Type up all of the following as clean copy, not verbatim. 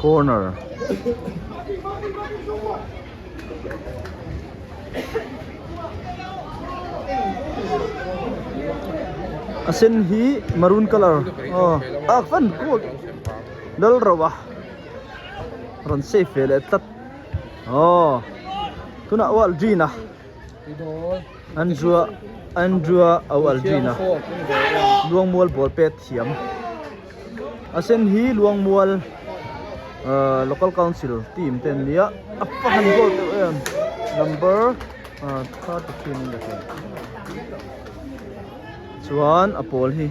corner asen hi maroon color fan good dal rawa ron safe le tat tuna wal gina Andrew awal gina luangmual ball pet thiam asen hi luangmual local council team ten nia apahan goal number 33 in the game chuan apol hi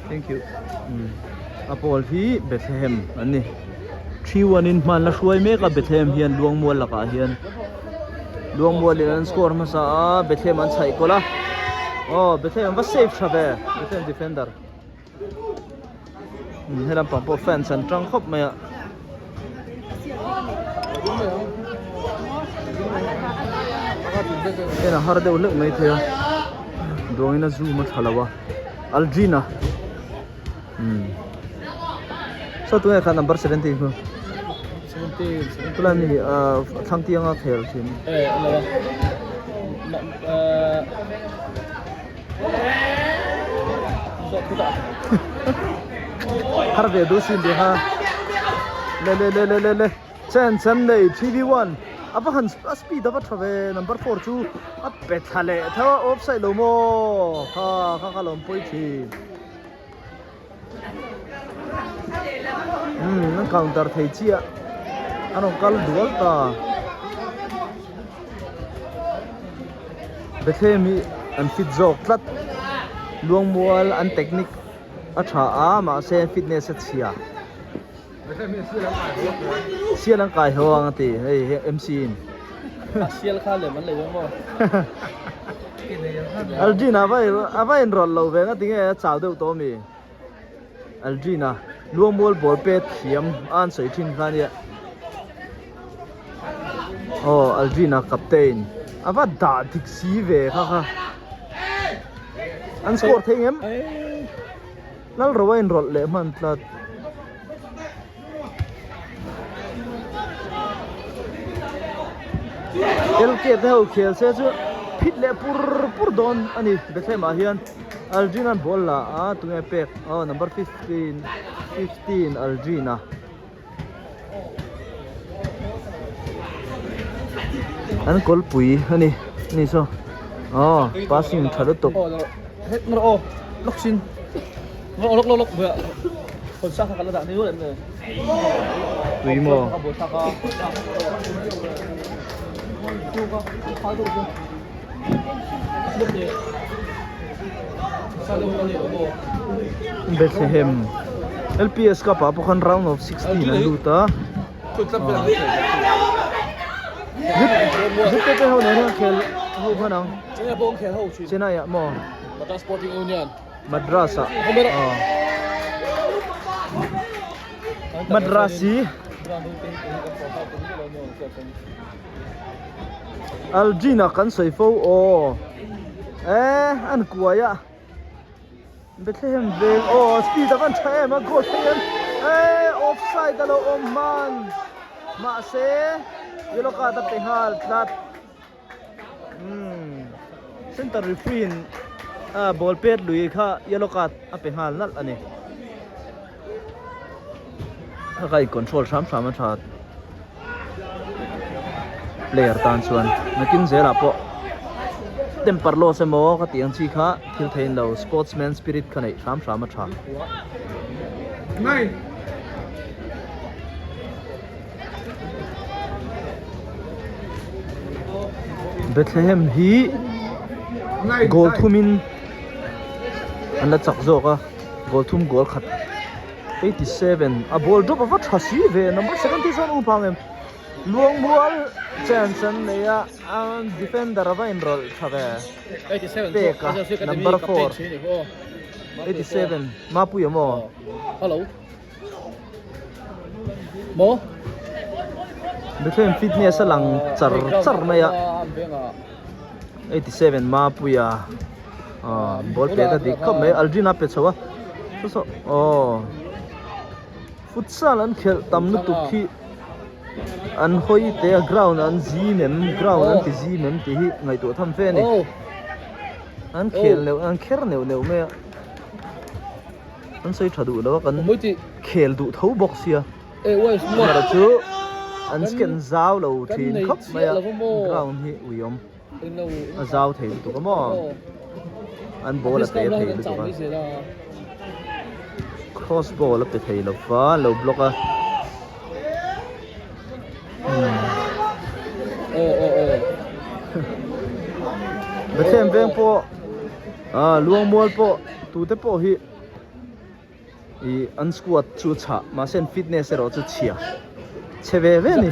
thank you apol hi Bethlehem ani 3-1 in man la hruai mek a Bethlehem hian luangmual laka hian luangmual in score ma sa Bethlehem an chai kola Bethlehem was safe thave Bethlehem defender helam pang po fans an trang khop maya ena har de ulek mai thaya dongina zu ma thalawa Algina so tu kha number 17 ko 17 plan ni thang tianga khel thim har ve do sin de ha le chen nei 3v1 apa han speed apa thave number 4 chu a pethale thawa offside lo mo kha lom poi thi nang counter thei chia anong kal dual ta Bethlehem an fit jok tlat luangmual an technique atha ma se fitness chia sial ang kai ho ang ti hey MC in sial kha le man le mo Algina vai enroll lo ve nga tinge chau deu to mi Algina luangmual ball pet thiam an sei thin kha ni Algina captain ava da dik si ve kha an score thengem nal ro enroll le man tlat LK te ho khel se chu phit le pur don ani Bethlehem a hian Algina ball la tunge pek number 15 Algina an kol pui ani ni so passing thalo tok het no loksin lok bua kon sa kha la da ni wo le pui mo Bethlehem LPS ka pa pokhan round of 16 an luta Zip ho ne khel ho khanang chena bong khel ho chi chena ya mo Madras Sporting Union Madrasa Madrasi Algina kan soifo an kuaya Bethlehem bel speed akan chae ma goal thayem offside alo man ma se yellow card at hal flat center referee ball pet lui kha yellow card at hal nal ani kai control sam that player tan chuan nakin zela po temper lo se mo ka tiang chi kha thil thein lo sportsman spirit khanai sam tha nai Bethlehem hi goal thumin an la chak zo ka goal thum goal khat 87 a ball drop of a thasi ve number 77 upangem luangmual Chanson neya an defender ava enroll thave 87 number 4 87 mapu yamo hello mo Bethlehem fitness lang char maya 87 mapu ya ball pe ta dik kham me Algina pe chawa so futsal an khel tam nu tu khi an hoi te ground an gmem ground an ti gmem ti hi ngai tu tham fe ni an khel leu an kher neu neu me an sei thadu lo kan khel du thau box sia mà chú an skin zao lo thin khop mai ground hi uyom zao thei tu ka mo an ball te thei lu tu ka cross ball pe thei lo fa lo block a Bethlem veng po luangmual po tu te po hi i an squat chu cha ma sen fitness ro chu chia cheve ve ni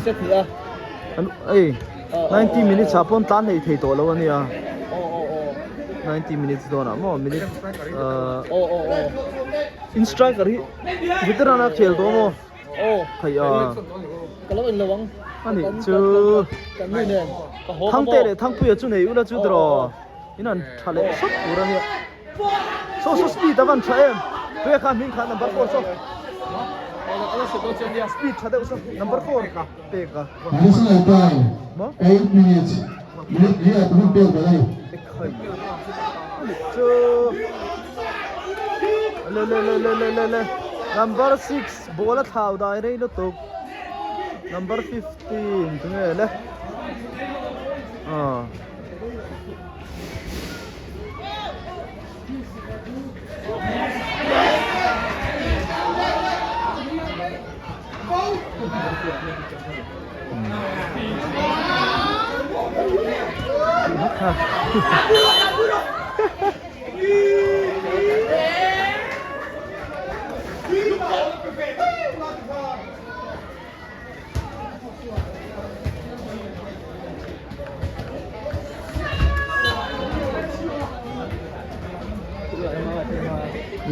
an ei 90 minutes upon tan nei thei to lo ani a 90 minutes do na mo minute in striker hi veterana khel do mo thai a kalau in lawang ani chu kan ni nen thang te le thang pu chu nei ula chu dro inan thale sop pura ni so speed avan thaem pe kha min kha number 4 so ala se do chen dia speed thade so number 4 ka pe ka additional time 8 minutes minute tu pe ba dai chu le number 6 bola thau dai rei lo tok number 15 tu nge le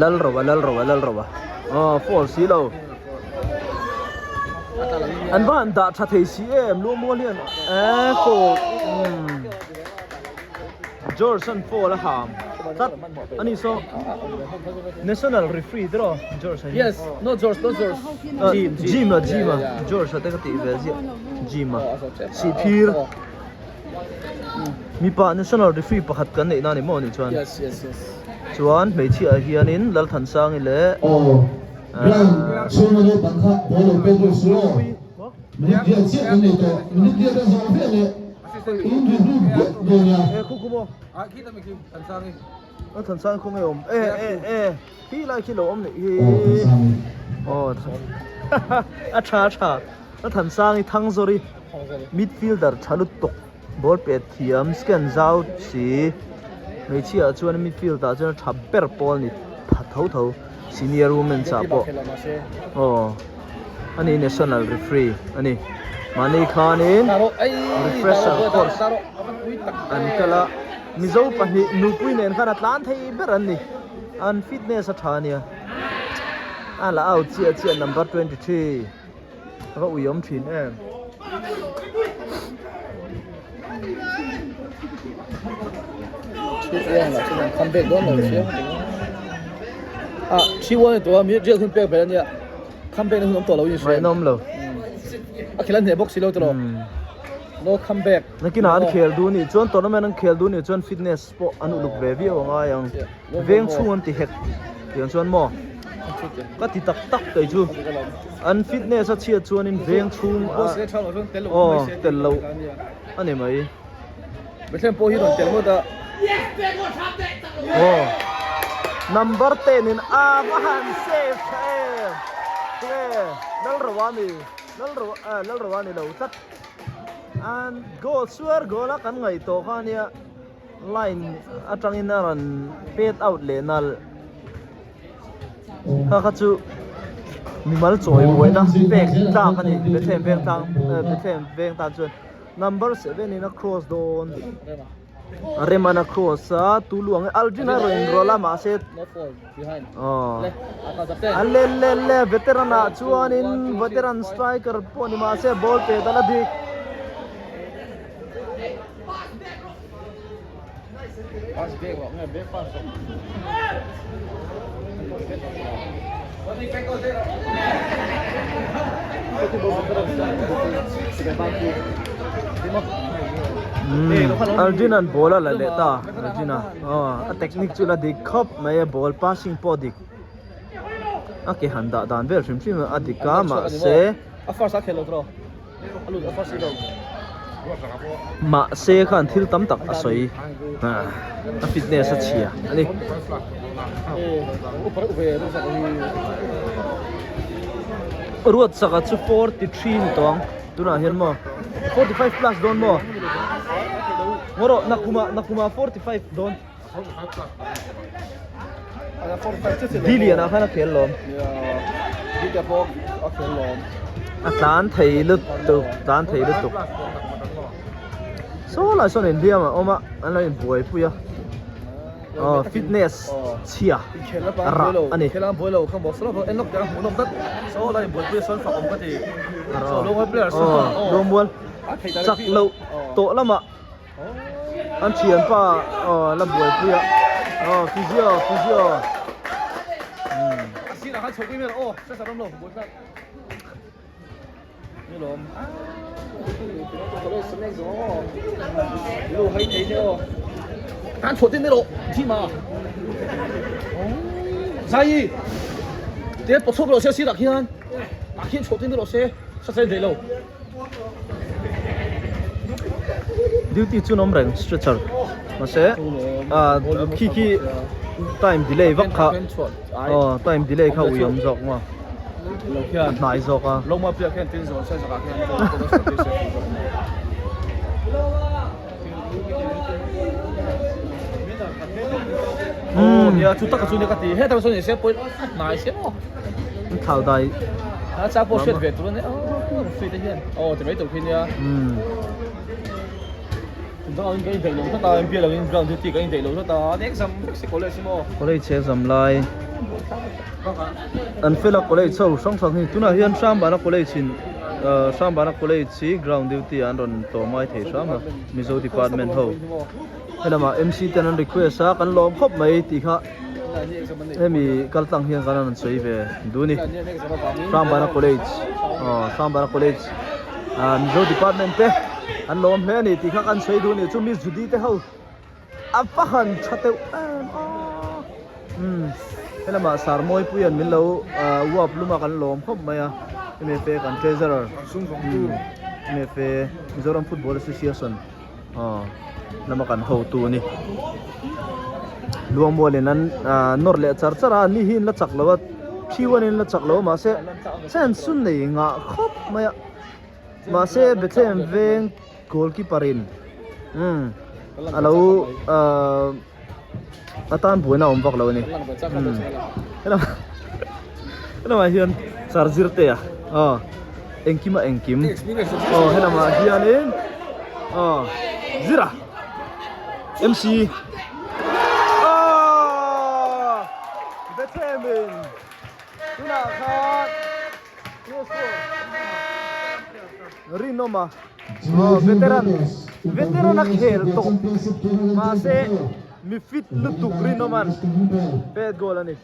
lal rowa fall si lo an ban da tha thei si em lu mo lian ko Jorson fall la ham tat ani so national referee dro George yes no George Jim George ta ka ti ve Jim si phir mi pa national referee pakhat kan nei na ni mo ni chuan yes chuan mei chi a hianin lal than sang ile so no ban kha bolo pe do so minute dia che ni to minute dia da zo fe le do ya khu mo khi ta mình thần sang đi thần sang không nghe ôm khi lại khi lo ôm này cha nó thần sang thăng rồi midfielder chalut tok ball pe thiam scan zau si mấy chi ở chuan midfielder chuan thabber ball ni thau senior women sa po ani national referee ani mani khanin refresh of course an kala mizo pani nupui nen khana tlan thei beran ni an fitness a thania ala out chia number 23 ro uyom thin em comeback đó là phía chi won to mi je comeback be nia comeback nó không to lâu như vậy nom lo khi lên box lâu to no comeback na kina an khel du ni chuan tournament an khel du ni chuan fitness po anu luk ve vi anga yang veng chuan ti hek yang chuan mo ka ti tak tai chu an fitness a chia chuan in veng chung tel lo ani mai Bethlem po hi don tel mo da number 10 in Abahan safe dal rawani lo tat and goal swear goal a kan ngai to khania line atangin ran pet out le nal kha chu mimal choi boina pek ta khani Bethlem veng ta chuan number 7 in a cross don remana cross tu luang aldina rola ma se le veteran chuan in veteran striker poni ma se ball pe dala dik Arjuna bola la leta Arjuna a technique chula dik khop mai ball passing po dik ake handa dan vel shim shim adika ma se a first a khelo tro alu a first go ma se khan thil tam tak a soi a fitness a chia ani upar uve ro sa ruat saka chu 43 ni tong tuna hian mo 45 plus don mo ngoro nakuma 45 don dilian a khana khel lom dilia pok a khel lom a tan thei lut tu so la son in dia ma oma an la in boy puya fitness chia khela pa bolo khela bolo kham box lo en nok da munom tat so la in bol pu son fa om ka ti so lo wa player so lo mual chak lo to lama an chian pa la boy puya physio asina ha chok me o sa sa rom lo bol ta ni lom ko lo sne zo lo hai thei ne o tan chot ne lo ti ma sai te po chok lo se si la khian a khian chot ne lo se sa sa de lo duty chu nom reng stretcher ma se ki time delay vak kha time delay kha uyam jok ma lo khian nai jok a lo ma pia khian tin zo sa sa ka khian ko ko sa te se ya chu ta ka chu ne ka ti he ta so ne se poi nai se mo thau dai a cha po shet ve tu ne free te hian te mai tu phin ya chúng ta anh cái đầy đủ ta em biết là cái ground thì cái đầy đủ ta next some sẽ có lợi mo có lợi chế dầm lai anh phải là có lợi sâu song song thì tuna hiền sam bà nó có lợi chín sam bà nó có lợi chỉ ground duty anh rồi tổ mai thế sam mà mizo department ho hay là mà MC tên anh request á anh lom khóc mấy tí khác em bị cắt tăng hiền cái anh sấy về đúng đi sam bà nó có lợi sam bà nó có lợi mizo department pe anh lom thế này thì khác anh xây đun này chúng mình đi thế hậu áp phá hẳn chặt tiêu thế là mà sar môi puyan mình lâu uap luôn mà anh lom không mày em phê anh treasurer em phê Mizoram Football Association là mà anh hậu tu này luang mua lên anh nor lệ char chara ni hin là chặt lâu phiêu anh là chặt lâu mà sẽ anh sun này ngã khóc mày mà sẽ BETHLEHEM veng goalkeeperin alo atan buai na ombak lo ni hello ma hian charger te engkim hello ma hian in zira MC BETHLEHEM tuna khat Rino ma veteran nak khel to ma se mi fit lutu Rino man pet goal ani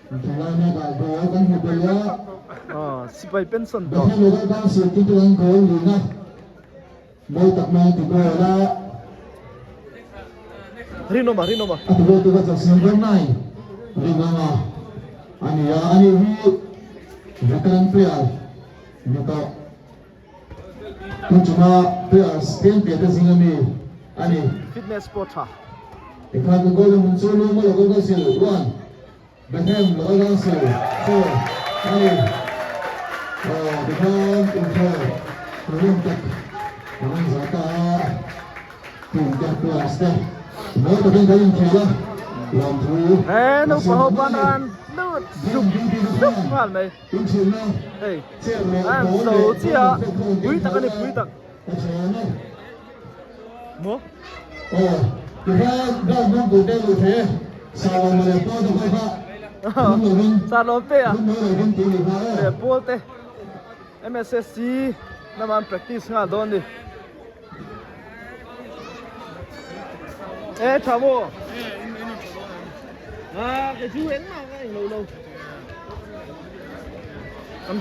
sipai pension to Rino ma ani veteran player cuma players pen peta singami ani fitness sport ha ikan gol muncul lo gol hasil one BETHLEHEM lo gol hasil so ani ikan control belum tak namun zata tiga players deh mau tapi kalian kira lampu no pahopanan lut suk hal mai hey an so chia bui tak ani bui tak mo kita dah mampu dah lupa salam mereka tu apa salam pe le polte MSSC naman practice nga don di chamo cái chú hến mà cái lâu lâu Kan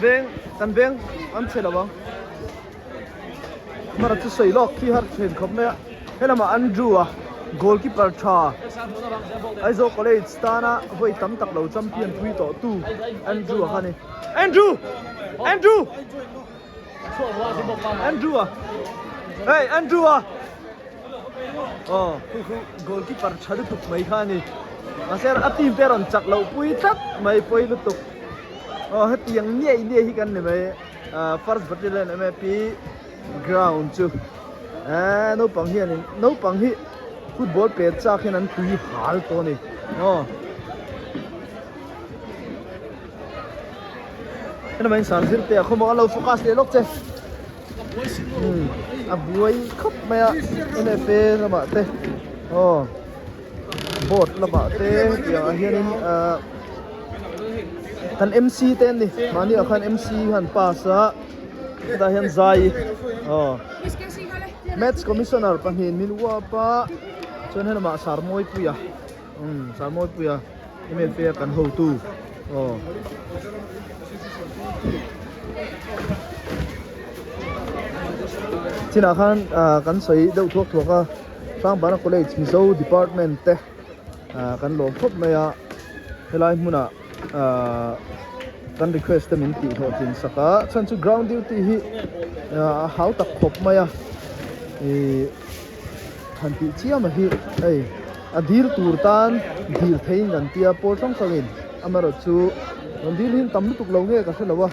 veng am chela bang mara chu sei lok khi har chen khop me helama Andrew a goalkeeper tha aizo college stana voi tam tak lo champion pui to tu Andrew a khani Andrew à hey Andrew à goalkeeper chadu tuk mai khani aser atim peron chak lo pui tak mai poi lu tuk hetiang nhei hi kan ne mai first battalion MAP ground chu no pang hi football pe cha khen an tui hal to ni nó mình sản xuất tiền không có lâu focus để lốc chơi buổi khóc mẹ anh phê là bạn tê bột là bạn tê giờ hiện thằng MC tên đi mà đi ở khăn MC hẳn pass á ta hiện dài match commissioner pa hin milwa pa cho nên là mà sar moi puya em phê cần hậu tu xin à khan kan soi đâu thuốc à sang bán college mizo department te kan lom khop maya helai muna kan request min ti ho tin saka chan chu ground duty hi how tak khop maya han ti chia ma hi ei adhir turtan dhir thein kan tia por sang sangin amaro chu ondil hin tam tuk lo nge ka thelawa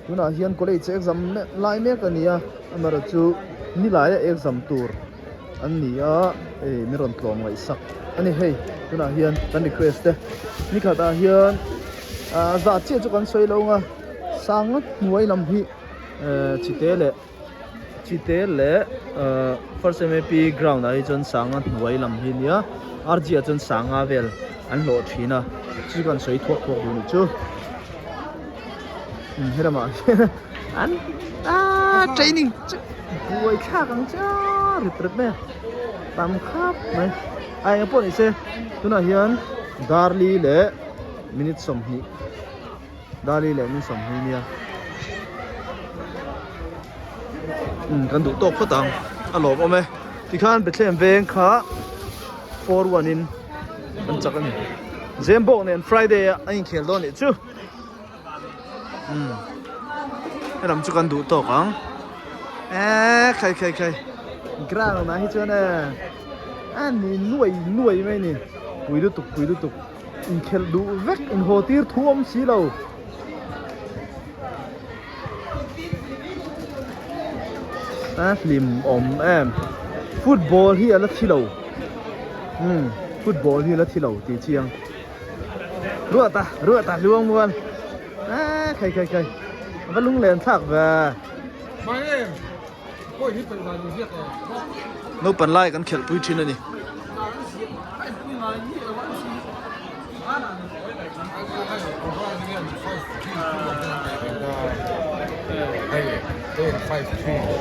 tuna hian college exam lai me ka nia amara chu ni lai exam tur an nia mi ron tlom ngai sak ani hei tuna hian kan request te ni khata hian za che chu kan soi lo nga sang nuai lam hi chite le first MAP ground ai chon sang nuai lam hi nia RG chon sanga vel an lo thina chu kan soi thok ni chu thế là mà anh training buổi khác càng cha rực rực nè tạm khắp này ai em bọn xe tôi nói hiền darli lệ minute som hi nha cần đủ tốt phát tăng alo ông ấy thì khan BETHLEHEM veng khá 4-1 in anh chắc anh Zembo nên Friday anh khéo đó nữa chứ làm cho con đủ tổ không? Khai gra nó hết chưa nè anh nuôi mấy nè cùi đứt tục in khéo đủ vét in hồ tiêu thuông xí đâu phim em football hi là thi đầu football hi là thi đầu thì chiang rửa ta luang mual khai vẫn lung lên thạc và nó bẩn lạiกันเขียนปุ้ยชิ้นนี่5-3